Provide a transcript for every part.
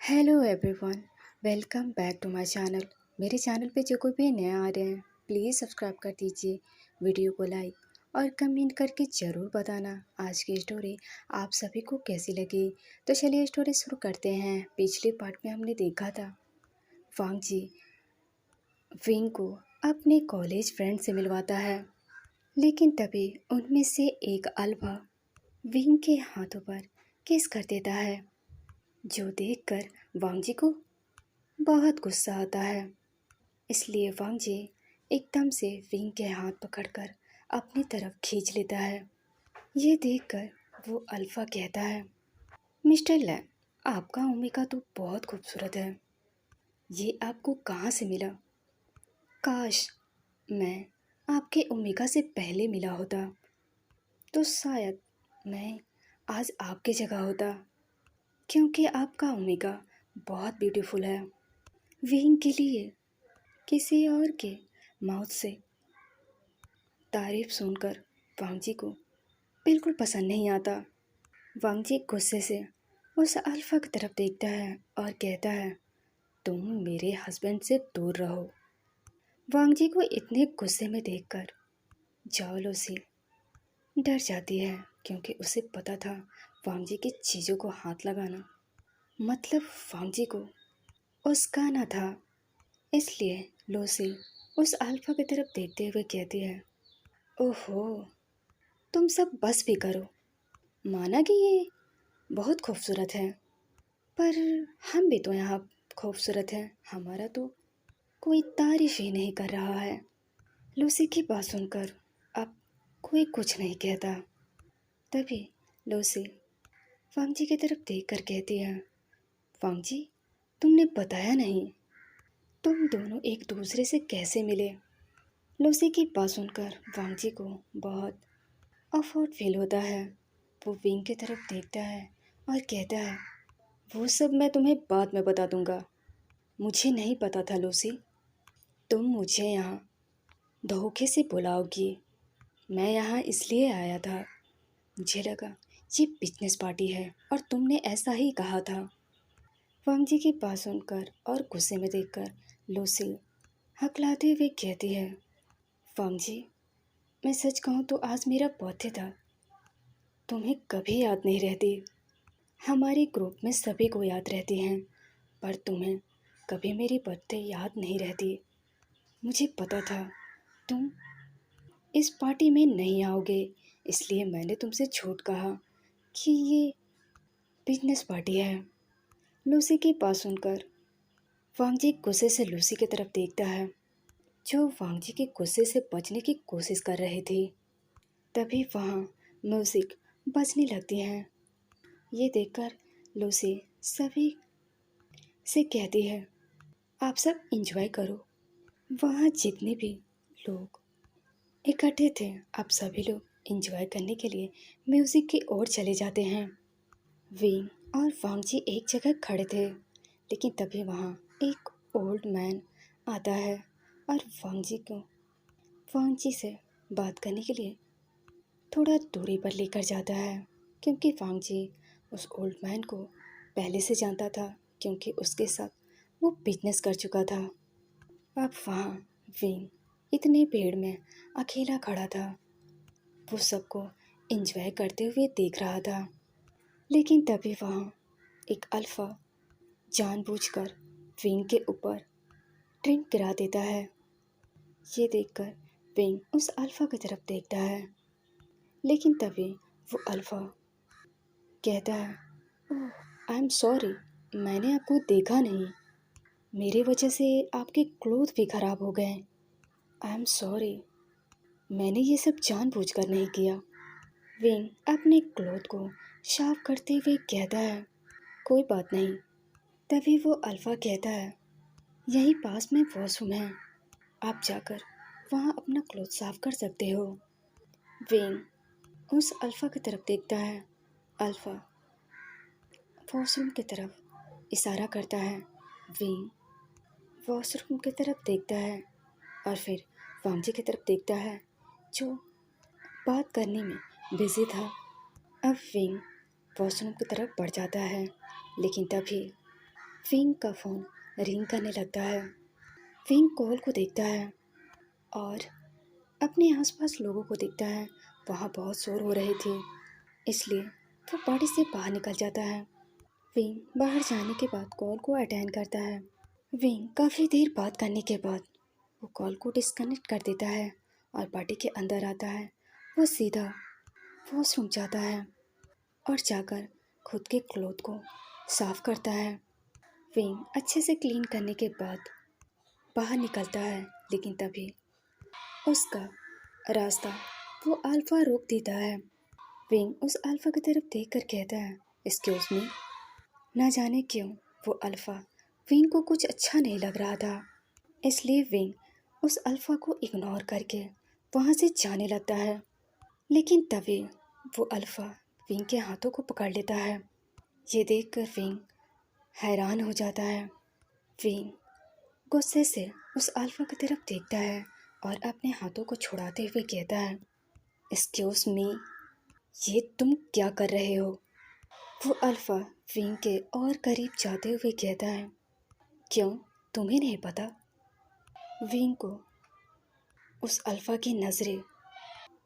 Hello everyone, welcome back to my channel. मेरे channel पे जो कोई भी नए आ रहे हैं प्लीज़ सब्सक्राइब कर दीजिए, वीडियो को लाइक और कमेंट करके ज़रूर बताना आज की स्टोरी आप सभी को कैसी लगी। तो चलिए स्टोरी शुरू करते हैं। पिछले पार्ट में हमने देखा था वांग जी विंग को अपने कॉलेज फ्रेंड से मिलवाता है, लेकिन तभी उनमें से एक अल्फा विंग के हाथों पर किस कर देता है, जो देखकर वांग जी को बहुत गुस्सा आता है। इसलिए वांग जी एकदम से विंग के हाथ पकड़कर अपनी तरफ खींच लेता है। ये देखकर वो अल्फा कहता है, मिस्टर लैन, आपका ओमेगा तो बहुत खूबसूरत है। ये आपको कहाँ से मिला? काश मैं आपके ओमेगा से पहले मिला होता तो शायद मैं आज आपकी जगह होता, क्योंकि आपका ओमेगा बहुत ब्यूटीफुल है। विंग के लिए किसी और के माउथ से तारीफ सुनकर वांग जी को बिल्कुल पसंद नहीं आता। वांग जी गुस्से से उस अल्फा की तरफ देखता है और कहता है, तुम मेरे हस्बैंड से दूर रहो। वांग जी को इतने गुस्से में देखकर जाओ लूसी डर जाती है, क्योंकि उसे पता था वांग जी की चीज़ों को हाथ लगाना मतलब वांग जी को उसकाना था। इसलिए लूसी उस अल्फा की तरफ देखते हुए कहती है, ओहो, तुम सब बस भी करो। माना कि ये बहुत खूबसूरत है, पर हम भी तो यहाँ खूबसूरत हैं। हमारा तो कोई तारीफ ही नहीं कर रहा है। लूसी की बात सुनकर अब कोई कुछ नहीं कहता। तभी लूसी वांग जी की तरफ देख कर कहती है, वांग जी, तुमने बताया नहीं, तुम दोनों एक दूसरे से कैसे मिले? लूसी की बात सुनकर वांग जी को बहुत ऑफवर्ड फील होता है। वो विंग की तरफ देखता है और कहता है, वो सब मैं तुम्हें बाद में बता दूंगा। मुझे नहीं पता था लूसी, तुम मुझे यहाँ धोखे से बुलाओगी। मैं यहाँ इसलिए आया था, मुझे लगा ये बिजनेस पार्टी है और तुमने ऐसा ही कहा था। वांग जी की बात सुनकर और गुस्से में देखकर लूसी हकलाते हुए कहती है, वांग जी, मैं सच कहूँ तो आज मेरा बर्थडे था। तुम्हें कभी याद नहीं रहती। हमारे ग्रुप में सभी को याद रहती हैं, पर तुम्हें कभी मेरी बर्थडे याद नहीं रहती। मुझे पता था तुम इस पार्टी में नहीं आओगे, इसलिए मैंने तुमसे झूठ कहा कि ये बिजनेस पार्टी है। लूसी की बात सुनकर वांग जी गुस्से से लूसी की तरफ देखता है, जो वांग जी के गुस्से से बचने की कोशिश कर रहे थे। तभी वहाँ म्यूजिक बजने लगती है। ये देखकर लूसी सभी से कहती है, आप सब इंजॉय करो। वहाँ जितने भी लोग इकट्ठे थे, अब सभी लोग एंजॉय करने के लिए म्यूज़िक की ओर चले जाते हैं। विंग और वांग जी एक जगह खड़े थे, लेकिन तभी वहाँ एक ओल्ड मैन आता है और वांग जी से बात करने के लिए थोड़ा दूरी पर लेकर जाता है, क्योंकि वांग जी उस ओल्ड मैन को पहले से जानता था, क्योंकि उसके साथ वो बिजनेस कर चुका था। अब वहाँ विंग इतने भीड़ में अकेला खड़ा था। वो सबको एंजॉय करते हुए देख रहा था, लेकिन तभी वहाँ एक अल्फा जानबूझकर विंग के ऊपर ड्रिंक गिरा देता है। ये देखकर विंग उस अल्फा की तरफ देखता है, लेकिन तभी वो अल्फा कहता है, ओह, आई एम सॉरी, मैंने आपको देखा नहीं। मेरी वजह से आपके क्लोथ भी खराब हो गए। आई एम सॉरी, मैंने ये सब जानबूझकर नहीं किया। विंग अपने क्लोथ को साफ करते हुए कहता है, कोई बात नहीं। तभी वो अल्फा कहता है, यहीं पास में वॉशरूम है, आप जाकर वहाँ अपना क्लोथ साफ कर सकते हो। विंग उस अल्फा की तरफ देखता है। अल्फा वॉशरूम की तरफ इशारा करता है। विंग वॉशरूम की तरफ देखता है और फिर वांग जी की तरफ देखता है, जो बात करने में बिजी था। अब विंग वॉशरूम की तरफ बढ़ जाता है, लेकिन तभी विंग का फ़ोन रिंग करने लगता है। विंग कॉल को देखता है और अपने आसपास लोगों को देखता है। वहाँ बहुत शोर हो रही थी, इसलिए वो पार्टी से बाहर निकल जाता है। विंग बाहर जाने के बाद कॉल को अटेंड करता है। विंग काफ़ी देर बात करने के बाद वो कॉल को डिस्कनेक्ट कर देता है और पार्टी के अंदर आता है। वो सीधा वॉशरूम जाता है और जाकर खुद के क्लोथ को साफ करता है। विंग अच्छे से क्लीन करने के बाद बाहर निकलता है, लेकिन तभी उसका रास्ता वो अल्फा रोक देता है। विंग उस अल्फा की तरफ देख कर कहता है, एक्सक्यूज मी। ना जाने क्यों वो अल्फा विंग को कुछ अच्छा नहीं लग रहा था, इसलिए विंग उस अल्फा को इग्नोर करके वहाँ से जाने लगता है। लेकिन तभी वो अल्फा विंग के हाथों को पकड़ लेता है। ये देखकर विंग हैरान हो जाता है। विंग गुस्से से उस अल्फा की तरफ देखता है और अपने हाथों को छुड़ाते हुए कहता है, एक्सक्यूज मी, ये तुम क्या कर रहे हो? वो अल्फा विंग के और करीब जाते हुए कहता है, क्यों, तुम्हें नहीं पता? विंग को उस अल्फा की नज़रें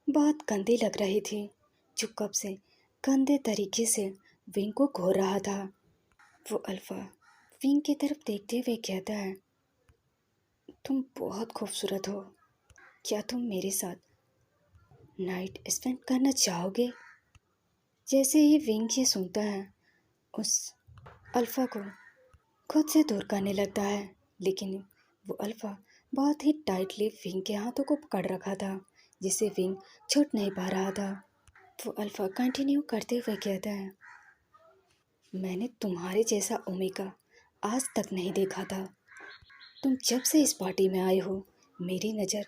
बहुत गंदी लग रही थी, जो कब से गंदे तरीके से विंग को घूर रहा था। वो अल्फा विंग की तरफ देखते हुए कहता है, तुम बहुत खूबसूरत हो, क्या तुम मेरे साथ नाइट स्पेंड करना चाहोगे? जैसे ही विंग ये सुनता है, उस अल्फा को खुद से दूर करने लगता है, लेकिन वो अल्फा बहुत ही टाइटली विंग के हाथों को पकड़ रखा था, जिससे विंग छूट नहीं पा रहा था। वो अल्फा कंटिन्यू करते हुए कहता है, मैंने तुम्हारे जैसा ओमेगा आज तक नहीं देखा था। तुम जब से इस पार्टी में आए हो, मेरी नज़र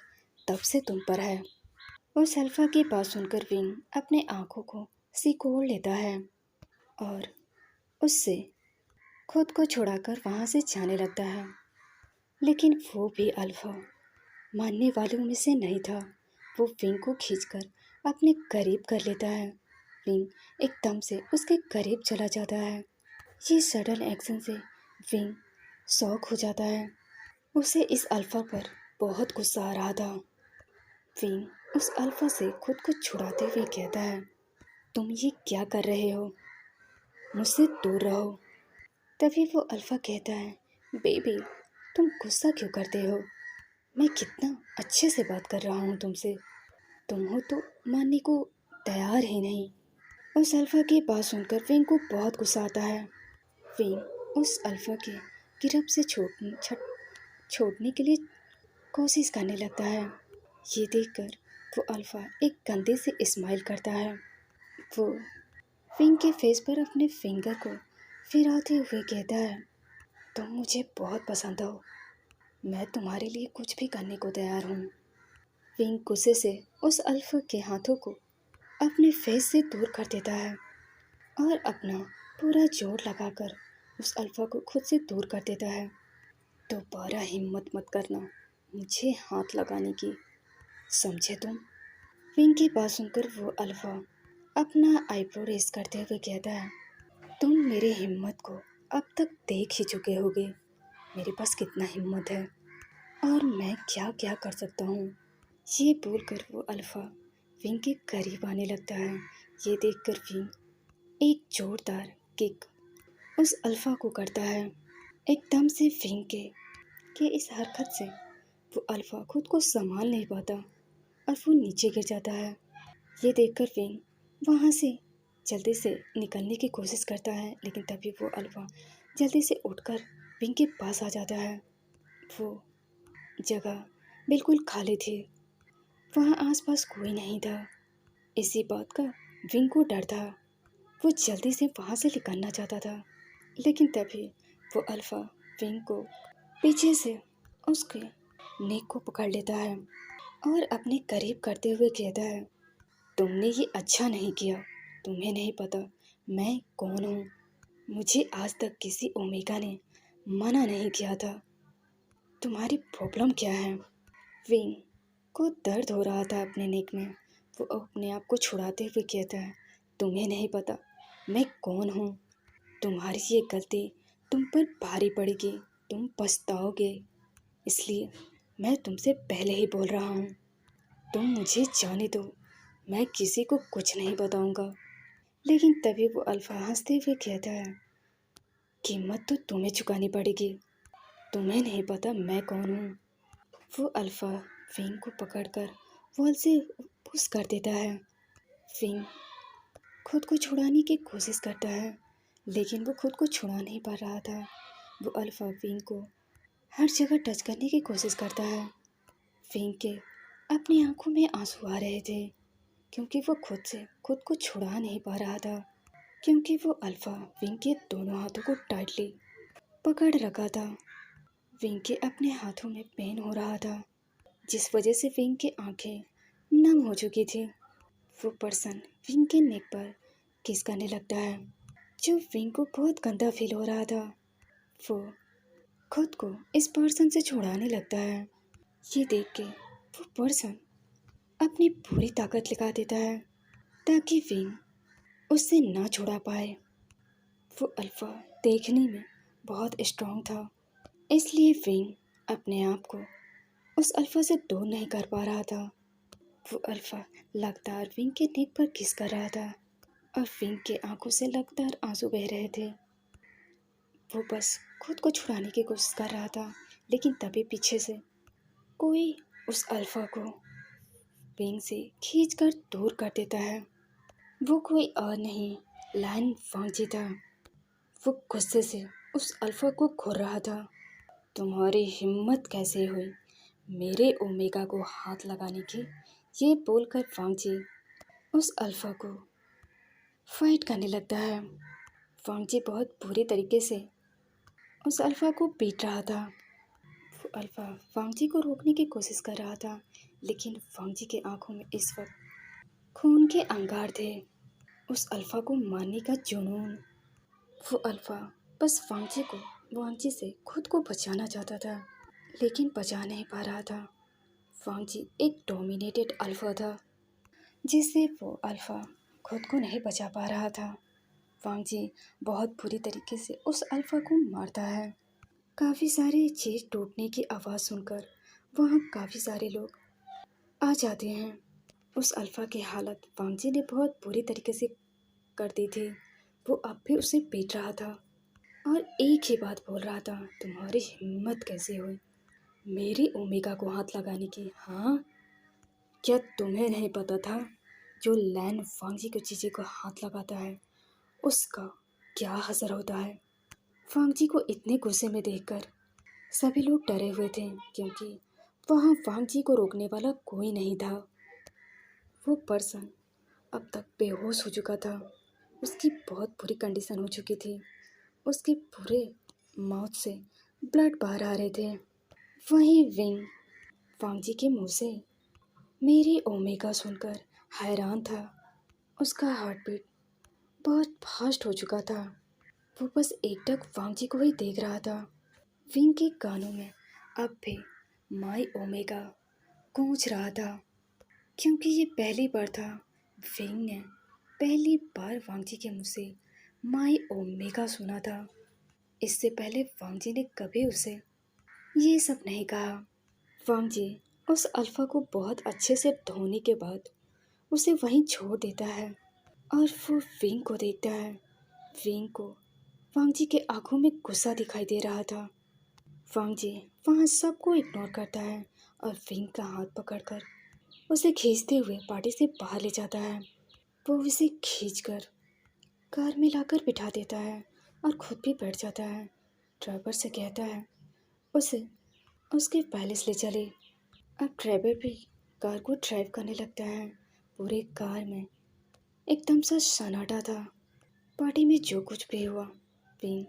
तब से तुम पर है। उस अल्फा की बात सुनकर विंग अपने आंखों को सिकोड़ लेता है और उससे खुद को छुड़ाकर वहाँ से जाने लगता है। लेकिन वो भी अल्फा मानने वालों में से नहीं था। वो विंग को खींचकर अपने करीब कर लेता है। विंग एकदम से उसके करीब चला जाता है। ये सडन एक्शन से विंग शॉक हो जाता है। उसे इस अल्फा पर बहुत गुस्सा आ रहा था। विंग उस अल्फा से खुद को छुड़ाते हुए कहता है, तुम ये क्या कर रहे हो? मुझसे दूर रहो। तभी वो अल्फा कहता है, बेबी, तुम गुस्सा क्यों करते हो? मैं कितना अच्छे से बात कर रहा हूँ तुमसे, तुम हो तो मानने को तैयार ही नहीं। उस अल्फा की बात सुनकर विंग को बहुत गुस्सा आता है। विंग उस अल्फा के गिरफ्त से छोड़ने के लिए कोशिश करने लगता है। ये देखकर वो अल्फा एक गंदे से स्माइल करता है। वो विंग के फेस पर अपने फिंगर को फिराते हुए कहता है, तुम मुझे बहुत पसंद हो, मैं तुम्हारे लिए कुछ भी करने को तैयार हूँ। विंग गुस्से से उस अल्फा के हाथों को अपने फेस से दूर कर देता है और अपना पूरा जोर लगाकर उस अल्फा को खुद से दूर कर देता है। दोबारा हिम्मत मत करना मुझे हाथ लगाने की, समझे तुम? विंग की बात सुनकर वो अल्फा अपना आईब्रो रेस करते हुए कहता है, तुम मेरी हिम्मत को अब तक देख ही चुके होगे, मेरे पास कितना हिम्मत है और मैं क्या क्या कर सकता हूँ। ये बोलकर वो अल्फा विंग के करीब आने लगता है। ये देखकर विंग एक जोरदार किक उस अल्फा को करता है। एकदम से विंग के इस हरकत से वो अल्फा खुद को संभाल नहीं पाता और वो नीचे गिर जाता है। ये देखकर विंग वहाँ से जल्दी से निकलने की कोशिश करता है, लेकिन तभी वो अल्फा जल्दी से उठकर विंग के पास आ जाता है। वो जगह बिल्कुल खाली थी, वहाँ आसपास कोई नहीं था। इसी बात का विंग को डर था। वो जल्दी से वहाँ से निकलना चाहता था, लेकिन तभी वो अल्फा विंग को पीछे से उसके नेक को पकड़ लेता है और अपने करीब करते हुए कहता है, तुमने ये अच्छा नहीं किया, तुम्हें नहीं पता मैं कौन हूँ। मुझे आज तक किसी ओमेगा ने मना नहीं किया था। तुम्हारी प्रॉब्लम क्या है? विंग को दर्द हो रहा था अपने नेक में। वो अपने आप को छुड़ाते हुए कहता है, तुम्हें नहीं पता मैं कौन हूँ। तुम्हारी ये गलती तुम पर भारी पड़ेगी, तुम पछताओगे। इसलिए मैं तुमसे पहले ही बोल रहा हूँ, तुम मुझे जाने दो, मैं किसी को कुछ नहीं बताऊंगा। लेकिन तभी वो अल्फा हंसते हुए कहता है, कीमत तो तुम्हें चुकानी पड़ेगी, तुम्हें नहीं पता मैं कौन हूँ। वो अल्फा फिंग को पकड़कर वॉल से पुश कर देता है। फिंग खुद को छुड़ाने की कोशिश करता है, लेकिन वो खुद को छुड़ा नहीं पा रहा था। वो अल्फा फिंग को हर जगह टच करने की कोशिश करता है। फिंग के अपनी आंखों में आंसू आ रहे थे, क्योंकि वो खुद से खुद को छुड़ा नहीं पा रहा था, क्योंकि वो अल्फा फिंग के दोनों हाथों को टाइटली पकड़ रखा था। फिंग के अपने हाथों में पेन हो रहा था, जिस वजह से फिंग की आंखें नम हो चुकी थी। वो पर्सन फिंग के नेक पर किस करने लगता है, जो फिंग को बहुत गंदा फील हो रहा था। वो खुद को इस पर्सन से छुड़ाने लगता है। ये देख के वो पर्सन अपनी पूरी ताकत लगा देता है, ताकि फिंग उससे ना छुड़ा पाए। वो अल्फा देखने में बहुत स्ट्रांग था, इसलिए फिंग अपने आप को उस अल्फा से दूर नहीं कर पा रहा था। वो अल्फा लगातार फिंग के नेक पर किस कर रहा था, और फिंग के आंखों से लगातार आंसू बह रहे थे। वो बस खुद को छुड़ाने की कोशिश कर रहा था, लेकिन तभी पीछे से कोई उस अल्फा को फिंग से खींचकर दूर कर देता है। वो कोई और नहीं, लायन वांगजी था। वो गुस्से से उस अल्फा को घूर रहा था। तुम्हारी हिम्मत कैसे हुई मेरे ओमेगा को हाथ लगाने की? ये बोलकर वांगजी उस अल्फा को फाइट करने लगता है। वांगजी बहुत बुरी तरीके से उस अल्फा को पीट रहा था। वो अल्फा वांगजी को रोकने की कोशिश कर रहा था, लेकिन वांगजी के आंखों में इस वक्त खून के अंगार थे, उस अल्फा को मारने का जुनून। वो अल्फा बस वांगजी से खुद को बचाना चाहता था, लेकिन बचा नहीं पा रहा था। वांगजी एक डोमिनेटेड अल्फा था, जिससे वो अल्फा खुद को नहीं बचा पा रहा था। वांगजी बहुत बुरी तरीके से उस अल्फा को मारता है। काफ़ी सारे चीज़ टूटने की आवाज़ सुनकर वहाँ काफ़ी सारे लोग आ जाते हैं। उस अल्फा की हालत वांगजी ने बहुत बुरी तरीके से कर दी थी। वो अब भी उसे पीट रहा था और एक ही बात बोल रहा था, तुम्हारी हिम्मत कैसे हुई मेरी ओमेगा को हाथ लगाने की? हाँ, क्या तुम्हें नहीं पता था जो लैन वांगजी की चीज़ें को हाथ लगाता है उसका क्या असर होता है? वांगजी को इतने गुस्से में देखकर सभी लोग डरे हुए थे, क्योंकि वहाँ वांगजी को रोकने वाला कोई नहीं था। वो पर्सन अब तक बेहोश हो चुका था। उसकी बहुत बुरी कंडीशन हो चुकी थी। उसके पूरे माउथ से ब्लड बाहर आ रहे थे। वहीं विंग वांगजी के मुंह से मेरी ओमेगा सुनकर हैरान था। उसका हार्ट बीट बहुत फास्ट हो चुका था। वो बस एकटक वांगजी को ही देख रहा था। विंग के कानों में अब भी माई ओमेगा गूंज रहा था, क्योंकि ये पहली बार था विंग ने पहली बार वांगजी के मुंह से माई ओमेगा सुना था। इससे पहले वांगजी ने कभी उसे ये सब नहीं कहा। वांगजी उस अल्फा को बहुत अच्छे से धोने के बाद उसे वहीं छोड़ देता है, और वो विंग को देखता है। विंग को वांगजी के आंखों में गुस्सा दिखाई दे रहा था। वांगजी वहाँ सबको इग्नोर करता है और विंग का हाथ पकड़कर उसे खींचते हुए पार्टी से बाहर ले जाता है। वो उसे खींचकर कार में लाकर बिठा देता है और खुद भी बैठ जाता है। ड्राइवर से कहता है उसे उसके पैलेस ले चले। अब ड्राइवर भी कार को ड्राइव करने लगता है। पूरे कार में एकदम सा सन्नाटा था। पार्टी में जो कुछ भी हुआ, विंग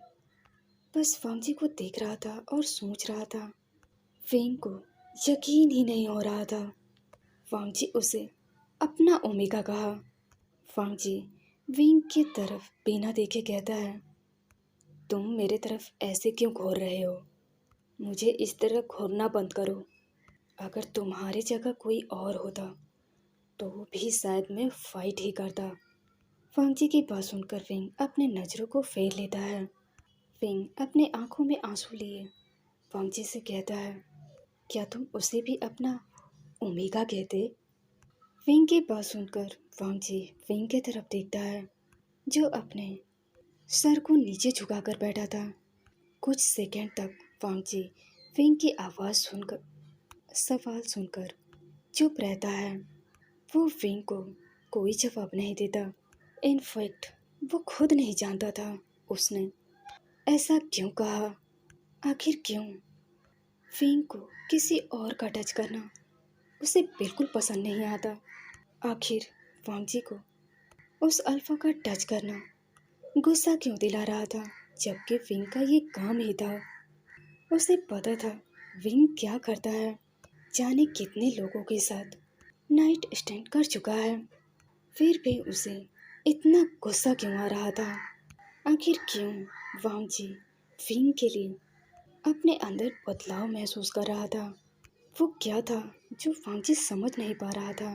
बस वांगजी को देख रहा था और सोच रहा था। विंग को यकीन ही नहीं हो रहा था। वांगजी उसे अपना ओमेगा कहा। वांगजी विंग की तरफ बिना देखे कहता है, तुम मेरे तरफ ऐसे क्यों घूर रहे हो? मुझे इस तरह घूरना बंद करो। अगर तुम्हारी जगह कोई और होता तो भी शायद मैं फाइट ही करता। वांगजी की बात सुनकर विंग अपने नज़रों को फेर लेता है। फिंग अपने आंखों में आंसू लिए वांग जी से कहता है, क्या तुम उसे भी अपना ओमेगा कहते? फिंग की बात सुनकर वांग जी फिंग की तरफ देखता है, जो अपने सर को नीचे झुकाकर बैठा था। कुछ सेकंड तक वांग जी फिंग की आवाज़ सुनकर सवाल सुनकर चुप रहता है। वो फिंग को कोई जवाब नहीं देता। इनफैक्ट वो खुद नहीं जानता था उसने ऐसा क्यों कहा। आखिर क्यों? फिंग को किसी और का टच करना उसे बिल्कुल पसंद नहीं आता। आखिर वांग जी को उस अल्फा का टच करना गुस्सा क्यों दिला रहा था, जबकि विंग का ये काम ही था। उसे पता था विंग क्या करता है, जाने कितने लोगों के साथ नाइट स्टैंड कर चुका है। फिर भी उसे इतना गुस्सा क्यों आ रहा था? आखिर क्यों वांग जी विंग के लिए अपने अंदर बदलाव महसूस कर रहा था? वो क्या था जो वांग जी समझ नहीं पा रहा था?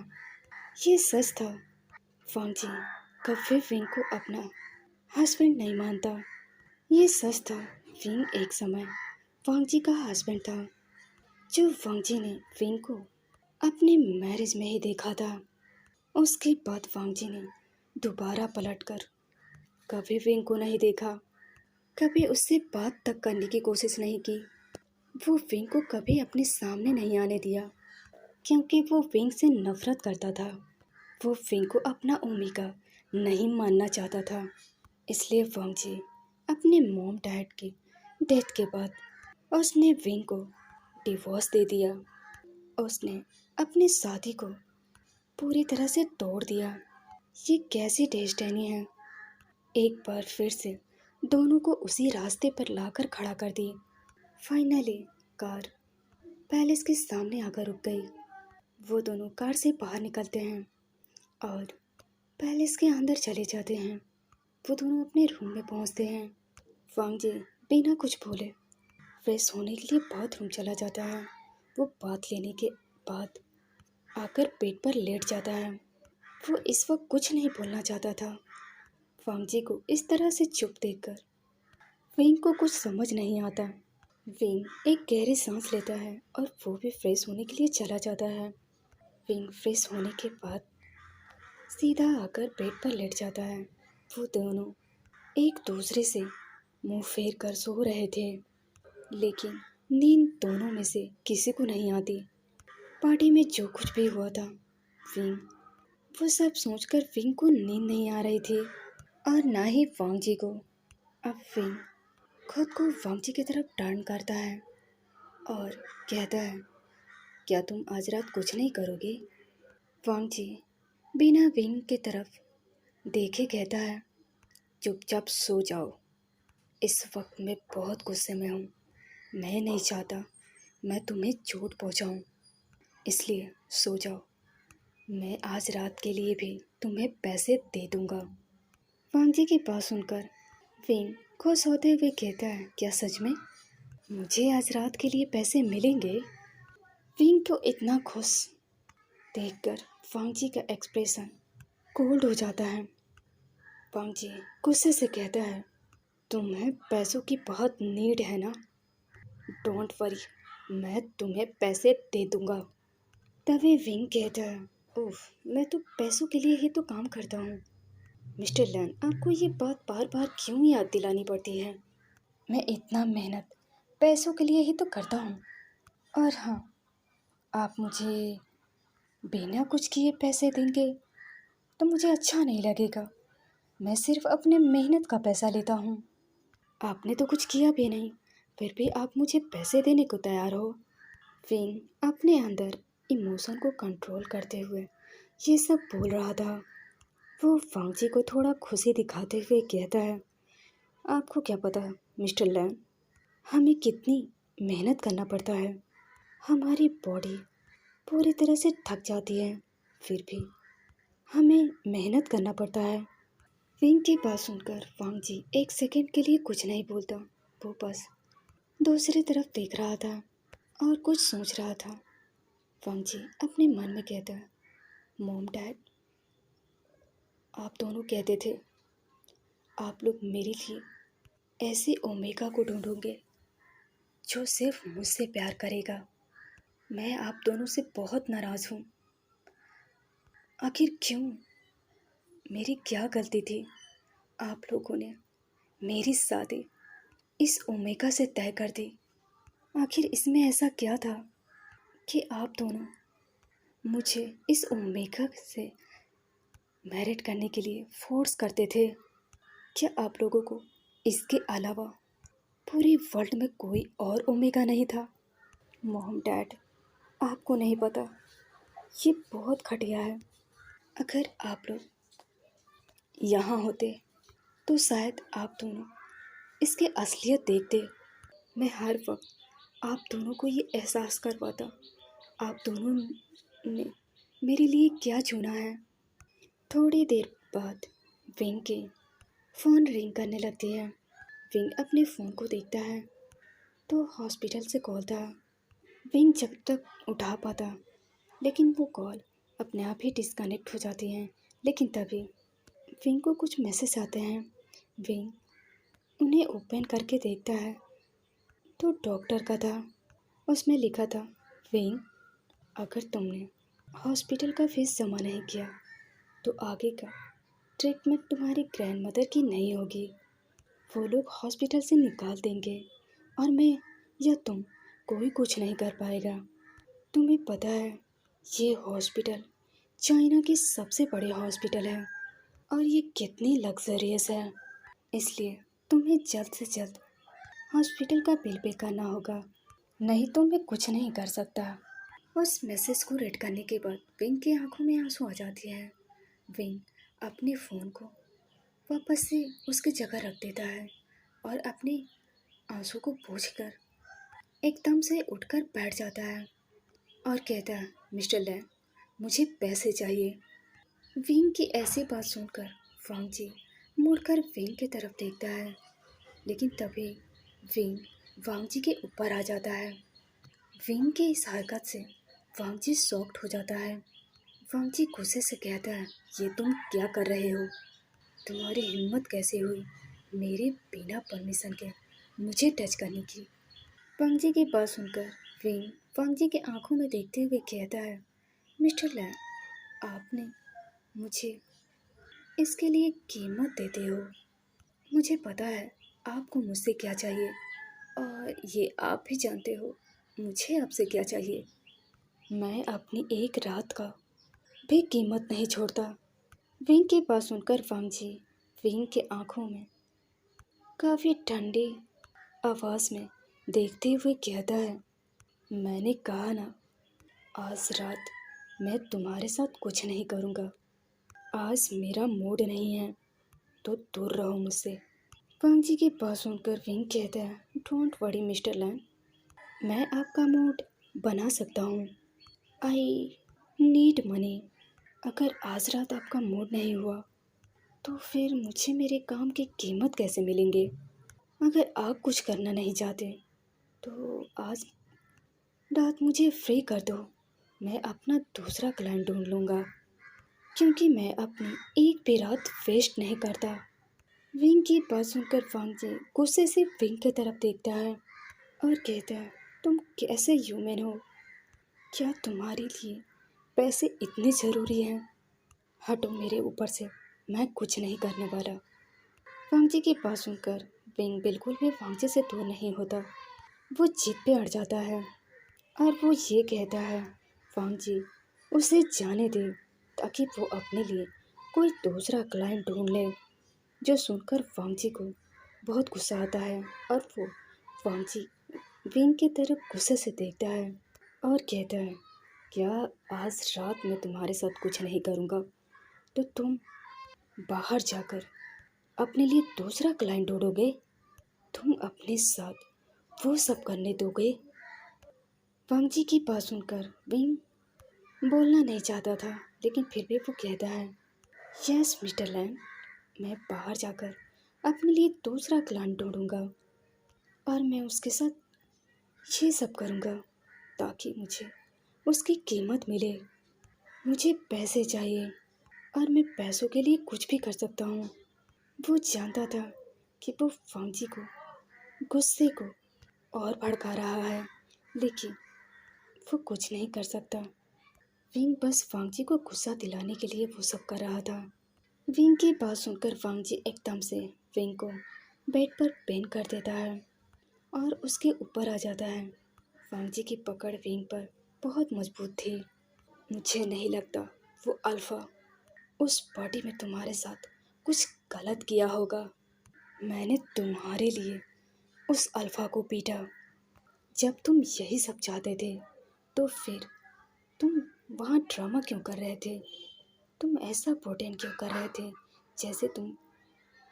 ये सच था, वांग जी कभी विंग को अपना हस्बैंड नहीं मानता। ये सच था, विंग एक समय वांग जी का हस्बैंड था, जो वांग जी ने विंग को अपने मैरिज में ही देखा था। उसके बाद वांग जी ने दोबारा पलटकर कभी विंग को नहीं देखा, कभी उससे बात तक करने की कोशिश नहीं की। वो विंग को कभी अपने सामने नहीं आने दिया, क्योंकि वो विंग से नफरत करता था। वो विंग को अपना ओमेगा नहीं मानना चाहता था। इसलिए वांग जी अपने मॉम डैड की डेथ के बाद उसने विंग को डिवोर्स दे दिया। उसने अपनी शादी को पूरी तरह से तोड़ दिया। ये कैसी डेस्टिनी है? एक बार फिर से दोनों को उसी रास्ते पर लाकर खड़ा कर दी। फाइनली कार पैलेस के सामने आकर रुक गई। वो दोनों कार से बाहर निकलते हैं और पैलेस के अंदर चले जाते हैं। वो दोनों अपने रूम में पहुंचते हैं। वांग जी बिना कुछ बोले फ्रेश होने के लिए बाथरूम चला जाता है। वो बात लेने के बाद आकर बेड पर लेट जाता है। वो इस वक्त कुछ नहीं बोलना चाहता था। वांग जी को इस तरह से चुप देखकर विंग को कुछ समझ नहीं आता। विंग एक गहरी सांस लेता है और वो भी फ्रेश होने के लिए चला जाता है। विंग फ्रेश होने के बाद सीधा आकर बेड पर लेट जाता है। वो दोनों एक दूसरे से मुंह फेर कर सो रहे थे, लेकिन नींद दोनों में से किसी को नहीं आती। पार्टी में जो कुछ भी हुआ था, विंग वो सब सोचकर विंग को नींद नहीं आ रही थी और ना ही वांग जी को। अब विंग खुद को वांग जी की तरफ टर्न करता है और कहता है, क्या तुम आज रात कुछ नहीं करोगे? वांग जी बिना विंग की तरफ देखे कहता है, चुपचाप सो जाओ। इस वक्त मैं बहुत गुस्से में हूँ। मैं नहीं चाहता मैं तुम्हें चोट पहुँचाऊँ, इसलिए सो जाओ। मैं आज रात के लिए भी तुम्हें पैसे दे दूँगा। वांग जी की बात सुनकर विंग खुश होते हुए कहता है, क्या सच में मुझे आज रात के लिए पैसे मिलेंगे? विंग को इतना खुश देखकर वांग जी का एक्सप्रेशन कोल्ड हो जाता है। वांग जी गुस्से से कहता है, तुम्हें पैसों की बहुत नीड है ना? डोंट वरी, मैं तुम्हें पैसे दे दूंगा। तभी विंग कहता है, उफ, मैं तो पैसों के लिए ही तो काम करता हूँ। मिस्टर लैन, आपको ये बात बार बार क्यों याद दिलानी पड़ती है? मैं इतना मेहनत पैसों के लिए ही तो करता हूँ। और हाँ, आप मुझे बिना कुछ किए पैसे देंगे तो मुझे अच्छा नहीं लगेगा। मैं सिर्फ अपने मेहनत का पैसा लेता हूँ। आपने तो कुछ किया भी नहीं, फिर भी आप मुझे पैसे देने को तैयार हो। विंग अपने अंदर इमोशन को कंट्रोल करते हुए ये सब बोल रहा था। वो वांग जी को थोड़ा खुशी दिखाते हुए कहता है, आपको क्या पता मिस्टर लैन, हमें कितनी मेहनत करना पड़ता है। हमारी बॉडी पूरी तरह से थक जाती है, फिर भी हमें मेहनत करना पड़ता है। विंग की बात सुनकर वांग जी एक सेकंड के लिए कुछ नहीं बोलता। वो बस दूसरी तरफ देख रहा था और कुछ सोच रहा था। वांग जी अपने मन में कहता है, मॉम डैड, आप दोनों कहते थे आप लोग मेरे लिए ऐसे ओमेगा को ढूंढूंगे जो सिर्फ मुझसे प्यार करेगा। मैं आप दोनों से बहुत नाराज़ हूँ। आखिर क्यों? मेरी क्या गलती थी? आप लोगों ने मेरी शादी इस ओमेगा से तय कर दी। आखिर इसमें ऐसा क्या था कि आप दोनों मुझे इस ओमेगा से मैरिड करने के लिए फोर्स करते थे? क्या आप लोगों को इसके अलावा पूरे वर्ल्ड में कोई और ओमेगा नहीं था? मॉम डैड, आपको नहीं पता, ये बहुत घटिया है। अगर आप लोग यहाँ होते तो शायद आप दोनों इसकी असलियत देखते। मैं हर वक्त आप दोनों को ये एहसास करवाता आप दोनों ने मेरे लिए क्या चुना है। थोड़ी देर बाद विंग के फ़ोन रिंग करने लगती है। विंग अपने फ़ोन को देखता है तो हॉस्पिटल से कॉल था। विंग जब तक उठा पाता, लेकिन वो कॉल अपने आप ही डिस्कनेक्ट हो जाती है। लेकिन तभी विंग को कुछ मैसेज आते हैं। विंग उन्हें ओपन करके देखता है तो डॉक्टर का था। उसमें लिखा था, विंग, अगर तुमने हॉस्पिटल का फीस जमा नहीं किया तो आगे का ट्रीटमेंट तुम्हारी ग्रैंडमदर की नहीं होगी। वो लोग हॉस्पिटल से निकाल देंगे और मैं या तुम कोई कुछ नहीं कर पाएगा। तुम्हें पता है ये हॉस्पिटल चाइना की सबसे बड़े हॉस्पिटल है और ये कितनी लग्जरियस है। इसलिए तुम्हें जल्द से जल्द हॉस्पिटल का बिल पे करना होगा, नहीं तो मैं कुछ नहीं कर सकता। उस मैसेज को रीड करने के बाद विंग की आंखों में आंसू आ जाते हैं। विंग अपने फ़ोन को वापस से उसकी जगह रख देता है और अपने आंसू को पोंछकर एकदम से उठकर बैठ जाता है और कहता है, मिस्टर लैंग, मुझे पैसे चाहिए। विंग की ऐसी बात सुनकर वांग जी मुड़कर विंग की तरफ देखता है, लेकिन तभी विंग वांग जी के ऊपर आ जाता है। विंग की इस हरकत से वांग जी शॉक्ड हो जाता है। वांग जी गुस्से से कहता है, ये तुम क्या कर रहे हो? तुम्हारी हिम्मत कैसे हुई मेरे बिना परमिशन के मुझे टच करने की? वांग जी की बात सुनकर विंग वांग जी की आंखों में देखते हुए कहता है, मिस्टर लैंग, आपने मुझे इसके लिए कीमत देते हो। मुझे पता है आपको मुझसे क्या चाहिए और ये आप भी जानते हो मुझे आपसे क्या चाहिए। मैं अपनी एक रात का भी कीमत नहीं छोड़ता। विंग की बात सुनकर वांग जी विंग के आंखों में काफ़ी ठंडी आवाज़ में देखते हुए कहता है, मैंने कहा ना, आज रात मैं तुम्हारे साथ कुछ नहीं करूँगा। आज मेरा मूड नहीं है तो दूर रहो मुझसे। वांग जी की बात सुनकर विंग कहता है, डोंट वरी मिस्टर लैंग, मैं आपका मूड बना सकता हूँ। I need money. अगर आज रात आपका मूड नहीं हुआ तो फिर मुझे मेरे काम की कीमत कैसे मिलेंगे? अगर आप कुछ करना नहीं चाहते तो आज रात मुझे फ्री कर दो। मैं अपना दूसरा क्लाइंट ढूंढ लूँगा, क्योंकि मैं अपनी एक भी रात वेस्ट नहीं करता। विंग की बात सुनकर वांग जी गुस्से से विंग की तरफ देखता है और कहता है, तुम कैसे ह्यूमन हो? क्या तुम्हारे लिए पैसे इतने ज़रूरी हैं? हटो मेरे ऊपर से, मैं कुछ नहीं करने वाला। वांग जी की बात सुनकर विंग बिल्कुल भी वांग जी से दूर नहीं होता। वो जिद पे अड़ जाता है और वो ये कहता है, वांग जी उसे जाने दे ताकि वो अपने लिए कोई दूसरा क्लाइंट ढूंढ ले। जो सुनकर वांग जी को बहुत गुस्सा आता है और वो वांग जी विंग की तरफ गुस्से से देखता है और कहता है, क्या आज रात मैं तुम्हारे साथ कुछ नहीं करूँगा तो तुम बाहर जाकर अपने लिए दूसरा क्लाइंट ढूंढोगे? तुम अपने साथ वो सब करने दोगे? वांग जी की बात सुनकर विंग बोलना नहीं चाहता था, लेकिन फिर भी वो कहता है, यस मिस्टर लैंग, मैं बाहर जाकर अपने लिए दूसरा क्लाइंट ढूंढूंगा और मैं उसके साथ ये सब करूंगा ताकि मुझे उसकी कीमत मिले। मुझे पैसे चाहिए और मैं पैसों के लिए कुछ भी कर सकता हूँ। वो जानता था कि वो वांगजी को गुस्से को और भड़का रहा है, लेकिन वो कुछ नहीं कर सकता। विंग बस वांगजी को गुस्सा दिलाने के लिए वो सब कर रहा था। विंग की बात सुनकर वांगजी एकदम से विंग को बेड पर पेन कर देता है और उसके ऊपर आ जाता है। वांगजी की पकड़ विंग पर बहुत मजबूत थी। मुझे नहीं लगता वो अल्फा उस पार्टी में तुम्हारे साथ कुछ गलत किया होगा। मैंने तुम्हारे लिए उस अल्फा को पीटा। जब तुम यही सब चाहते थे तो फिर तुम वहाँ ड्रामा क्यों कर रहे थे? तुम ऐसा प्रोटेन क्यों कर रहे थे जैसे तुम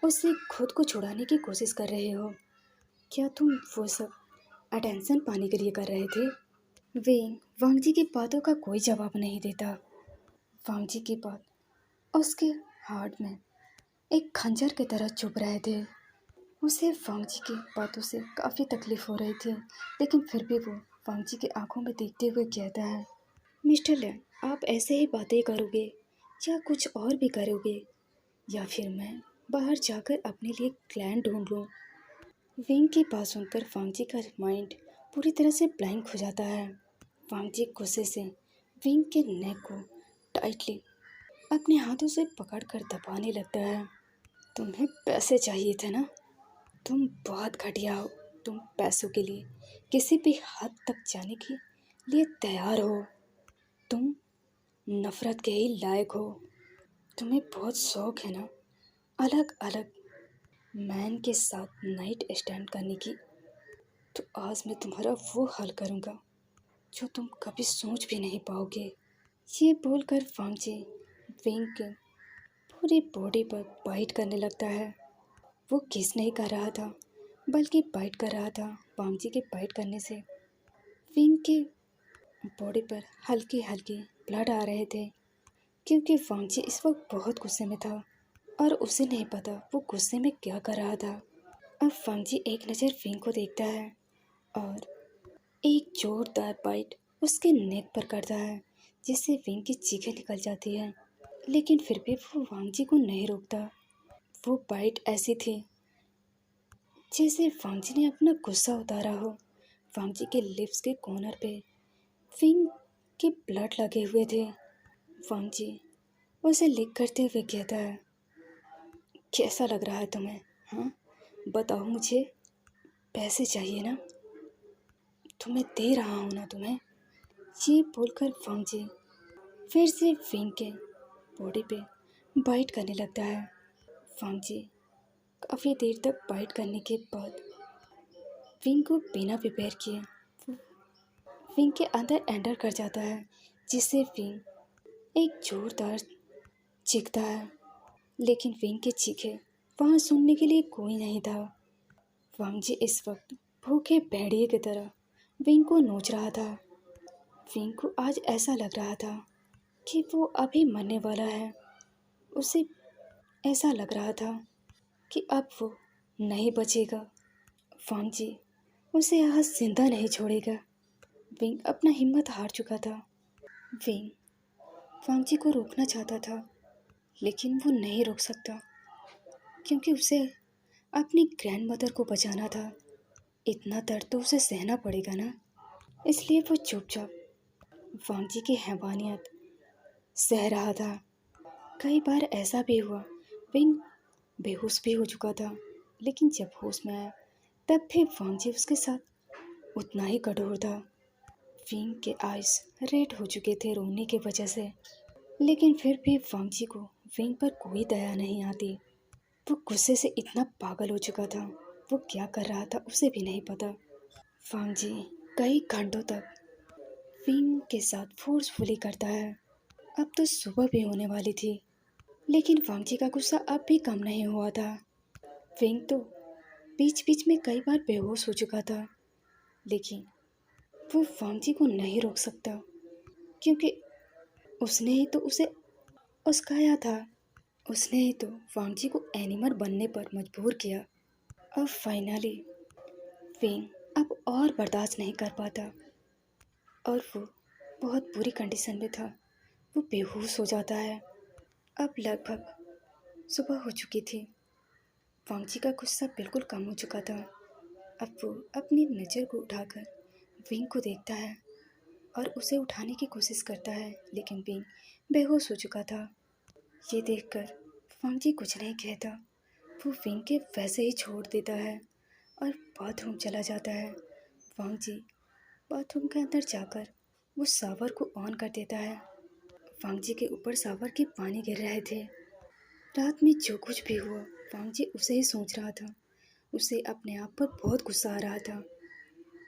उससे खुद को छुड़ाने की कोशिश कर रहे हो? क्या तुम वो सब अटेंशन पाने के लिए कर रहे थे? वेंग वांगजी की बातों का कोई जवाब नहीं देता। वांगजी की बात उसके हार्ट में एक खंजर की तरह चुभ रहे थे। उसे वांगजी की बातों से काफ़ी तकलीफ हो रही थी, लेकिन फिर भी वो वांगजी की आंखों में देखते हुए कहता है, मिस्टर लैन, आप ऐसे ही बातें करोगे या कुछ और भी करोगे, या फिर मैं बाहर जाकर अपने लिए क्लैन ढूंढ लूँ? विंग की बात सुनकर वांगजी का माइंड पूरी तरह से ब्लैंक हो जाता है। वांगजी गुस्से से विंग के नेक को टाइटली अपने हाथों से पकड़कर दबाने लगता है। तुम्हें पैसे चाहिए थे ना? तुम बहुत घटिया हो। तुम पैसों के लिए किसी भी हद तक जाने के लिए तैयार हो। तुम नफरत के ही लायक हो। तुम्हें बहुत शौक है ना अलग अलग मैन के साथ नाइट स्टैंड करने की। तो आज मैं तुम्हारा वो हल करूँगा जो तुम कभी सोच भी नहीं पाओगे। ये बोलकर वांगजी विंग के पूरी बॉडी पर बाइट करने लगता है। वो किस नहीं कर रहा था, बल्कि बाइट कर रहा था। वांगजी के बाइट करने से विंग के बॉडी पर हल्के हल्के ब्लड आ रहे थे, क्योंकि वांगजी इस वक्त बहुत गुस्से में था और उसे नहीं पता वो गुस्से में क्या कर रहा था। अब वांगजी एक नज़र विंग को देखता है और एक जोरदार बाइट उसके नेक पर करता है, जिससे विंग की चीखें निकल जाती हैं। लेकिन फिर भी वो वांगजी को नहीं रोकता। वो बाइट ऐसी थी जैसे वांगजी ने अपना गुस्सा उतारा हो। वांगजी के लिप्स के कॉर्नर पे विंग के ब्लड लगे हुए थे। वांगजी उसे लिक करते हुए कहता है, कैसा लग रहा है तुम्हें? हाँ, बताओ मुझे। पैसे चाहिए ना? तुम्हें दे रहा हूँ ना तुम्हें। ये बोलकर वांगजी फिर से विंग के बॉडी पे बाइट करने लगता है। वांगजी काफ़ी देर तक बाइट करने के बाद विंग को बिना प्रिपेयर किए विंग के अंदर एंटर कर जाता है, जिससे विंग एक जोरदार चीखता है। लेकिन विंग के चीखे वहाँ सुनने के लिए कोई नहीं था। वांगजी इस वक्त भूखे भेड़िए की तरह विंग को नोच रहा था। विंग को आज ऐसा लग रहा था कि वो अभी मरने वाला है। उसे ऐसा लग रहा था कि अब वो नहीं बचेगा। वांगजी उसे आज जिंदा नहीं छोड़ेगा। विंग अपना हिम्मत हार चुका था। विंग वांगजी को रोकना चाहता था, लेकिन वो नहीं रोक सकता, क्योंकि उसे अपनी ग्रैंडमदर को बचाना था। इतना दर्द तो उसे सहना पड़ेगा ना। इसलिए वो चुपचाप वांगजी की हैवानियत सह रहा था। कई बार ऐसा भी हुआ, विंग बेहोश भी हो चुका था, लेकिन जब होश में आया तब भी वांगजी उसके साथ उतना ही कठोर था। विंग के आइस रेड हो चुके थे रोने की वजह से, लेकिन फिर भी वांगजी को विंग पर कोई दया नहीं आती। वो गुस्से से इतना पागल हो चुका था, वो क्या कर रहा था उसे भी नहीं पता। वांगजी कई घंटों तक विंग के साथ फोर्सफुली करता है। अब तो सुबह भी होने वाली थी, लेकिन वांगजी का गुस्सा अब भी कम नहीं हुआ था। विंग तो बीच बीच में कई बार बेहोश हो चुका था, लेकिन वो वांगजी को नहीं रोक सकता, क्योंकि उसने ही तो उसे उस्काया था। उसने ही तो वांगजी को एनिमल बनने पर मजबूर किया। अब फाइनली विंग अब और बर्दाश्त नहीं कर पाता और वो बहुत बुरी कंडीशन में था। वो बेहोश हो जाता है। अब लगभग सुबह हो चुकी थी। वांगजी का गुस्सा बिल्कुल कम हो चुका था। अब वो अपनी नज़र को उठाकर विंग को देखता है और उसे उठाने की कोशिश करता है, लेकिन विंग बेहोश हो चुका था। ये देखकर वांगजी कुछ नहीं कहता। वो विंग के वैसे ही छोड़ देता है और बाथरूम चला जाता है। वांगजी बाथरूम के अंदर जाकर वो शावर को ऑन कर देता है। वांगजी के ऊपर शावर के पानी गिर रहे थे। रात में जो कुछ भी हुआ वांगजी उसे ही सोच रहा था। उसे अपने आप पर बहुत गुस्सा आ रहा था,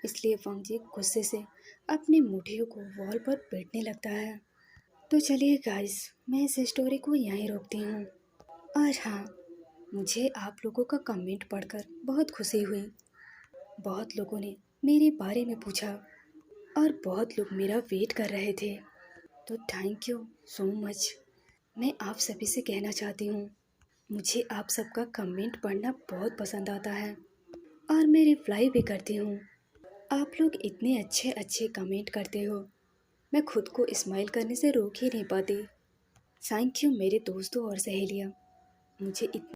इसलिए वांगजी गुस्से से अपनी मुट्ठियों को वॉल पर पीटने लगता है। तो चलिए गाइस, मैं इस स्टोरी को यहीं रोकती हूँ। और हाँ, मुझे आप लोगों का कमेंट पढ़कर बहुत खुशी हुई। बहुत लोगों ने मेरे बारे में पूछा और बहुत लोग मेरा वेट कर रहे थे। तो थैंक यू सो मच। मैं आप सभी से कहना चाहती हूँ, मुझे आप सबका कमेंट पढ़ना बहुत पसंद आता है और मैं रिप्लाई भी करती हूँ। आप लोग इतने अच्छे अच्छे कमेंट करते हो, मैं खुद को स्माइल करने से रोक ही नहीं पाती। थैंक यू मेरे दोस्तों और सहेलियाँ, मुझे इतना